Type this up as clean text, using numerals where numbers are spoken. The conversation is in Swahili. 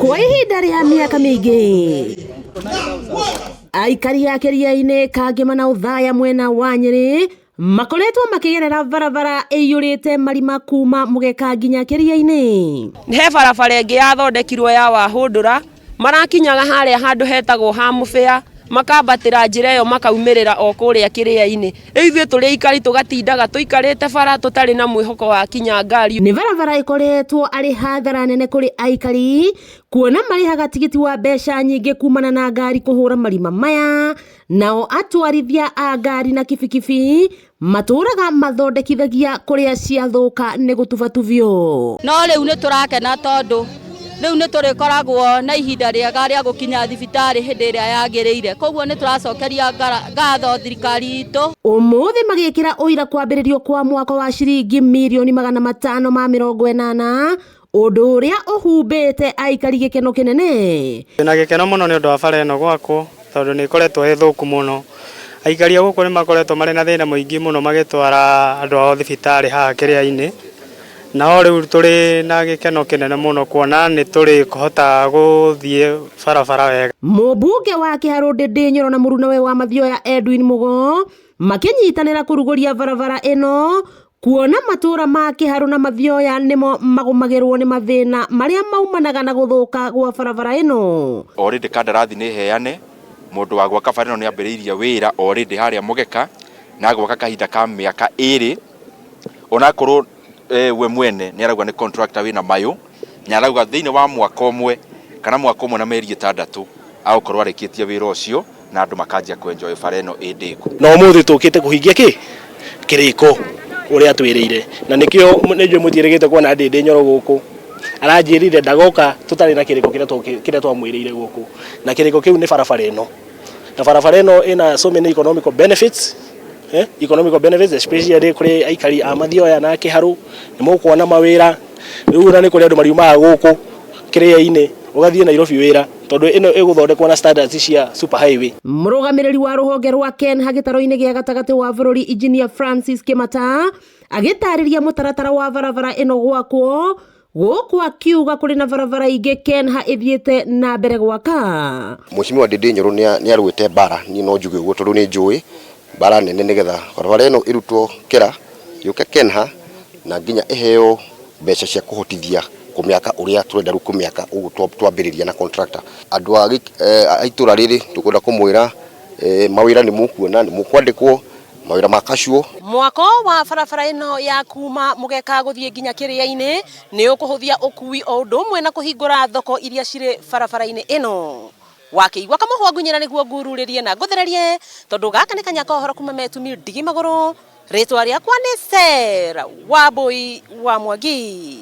Kwa ihinda rĩa mĩaka mĩingĩ aikari a Kĩrĩainĩ Kangema na Uthaya mwena wa Nyĩrĩ makoretwo makĩgerera barabara ĩiyũrĩte marima kuma Mũgeka nginya Kĩrĩainĩ. He barabara ĩngĩ yathondekirwo ya Wahũndũra marakinyaga harĩa handũ hetagwo ha Mũbĩa makabatĩra njĩra ĩyo makaumirĩra o kũrĩa Kĩrĩainĩ. Ithuĩ tũrĩ aikari tũgatindaga tũikarĩte bara tũtarĩ na mwĩhoko wa kinya ngari. Nĩ barabara ĩkoretwo arĩ hathara nene kũrĩ aikari kuona marĩhaga tigiti wa mbeca nyingĩ kumana na ngari kũhũra marima maya, nao atwarithia a ngari na kibikibi matũraga mathondekithagia kũrĩa ciathũka nĩ gũtubatubio. No rĩu nĩ tũrakena tondũ rĩu nĩ tũrĩkoragwo na ihinda rĩega rĩa gũkinya thibitarĩ hĩndĩ ĩrĩa yagĩrĩire, koguo nĩ tũracokeria ngatho thirikari itũ. Ũmũthĩ magĩkĩra ũira kwambĩrĩrio kwa mwaka wa ciringi mirioni 580, ũndũ ũrĩa ũhumbĩte aikari gĩkeno kĩnene. Na gĩkeno mũno nĩ ũndũ wa bara ĩno gwakwo tondũ nĩ ĩkoretwo ĩthũku mũno. Aikari a gũkũ nĩ makoretwo marĩ na thĩna mũingĩ mũno magĩtwara andũ ao thibitarĩ haha Kĩrĩainĩ. Na rĩu tũrĩ na gĩkeno kĩnene mũno kuona nĩ tũrĩ kũhota gũthiĩ barabara wega. Mũmbunge wa Kĩharũ Ndĩndĩ Nyoro na mũrunawe wa Mathioya Edwin Mugo makĩnyitanĩra kũrugũria barabara ĩno kuona matũra ma Kĩharũ na Mathioya nĩmo magũmagĩrwo nĩ mathĩna marĩa maumanaga na gũthũka gwa barabara ĩno. Already kandarathi nĩ heane, mũndũ wa gwaka bara ĩno nĩ ambĩrĩirie wĩra already harĩa Mũgeka na gwaka kahinda ka mĩaka 2 onakorwo we mwene nĩ arauga nĩ contractor wĩna mayũ nĩ arauga thĩinĩ wa mwaka ũmwe kana mwaka ũmwe na mĩeri 6 agũkorwo arĩkĩtie wĩra ũcio na andũ makanjia kwenjoy bara ĩno ĩndĩku. No mũthĩ tũkĩte kũhingia kĩrĩko ũrĩa twĩrĩire na nĩkĩo nĩnjũ mũtirĩgĩte kuona Ndĩndĩ Nyoro gũkũ aranjĩrire ndagoka tũtarĩ na kĩrĩko kĩrĩa twamwĩrĩire gũkũ, na kĩrĩko kĩu nĩ barabara ĩno, na barabara ĩno ĩna so many economical benefits especially kuri aikari a Mathioya na Kĩharũ nĩ mũkuona mawĩra rĩu na nĩ kuri andũ mariumaga gũkũ Kĩrĩainĩ ũgathiĩ Nairobi wĩra tondũ ĩno ĩgũthondekwo na standards cia super highway. Mũrũgamĩrĩri wa rũhonge rwa KENHA gĩtaroinĩ gĩa gatagatĩ wa bũrũri Engineer Francis Kĩmata agĩtarĩria mũtaratara wa barabara ĩno gwakwo gũkũ akiuga kũrĩ na barabara ingĩ KENHA ĩthiĩte na mbere gwaka. Mheshimiwa Ndĩndĩ Nyoro nĩ arũĩte bara niĩ no njuge ũguo tondũ nĩ njũĩ bara nene nĩgetha barabara ĩno ĩrutwo kĩra yũke KENHA na nginya ĩheo mbeca cia kũhotithia kũmĩaka ũrĩa tũrenda rĩu kũmĩaka ũguo twambĩrĩria na contractor. Andũ a itũra rĩrĩ tũkwenda kũmwĩra mawĩra nĩ mũkuona nĩ mũkwandĩkwo mawĩra ma kacuo. Mwako wa barabara ĩno ya kuma Mũgeka gũthiĩ nginya Kĩrĩainĩ nĩ ũkũhũthia ũkui o ũndũ ũmwe na kũhingũra thoko iria cirĩ barabara-inĩ ĩno. Wakĩigua Kamũhwa Ngunyĩra nĩguo ngururĩrie na ngũthererie tondũ gaka nĩ kanya kohoro kuma Metumi Ndigi Magũrũ, rĩtwa rĩakwa nĩ Sarah Wambui wa Mwangi.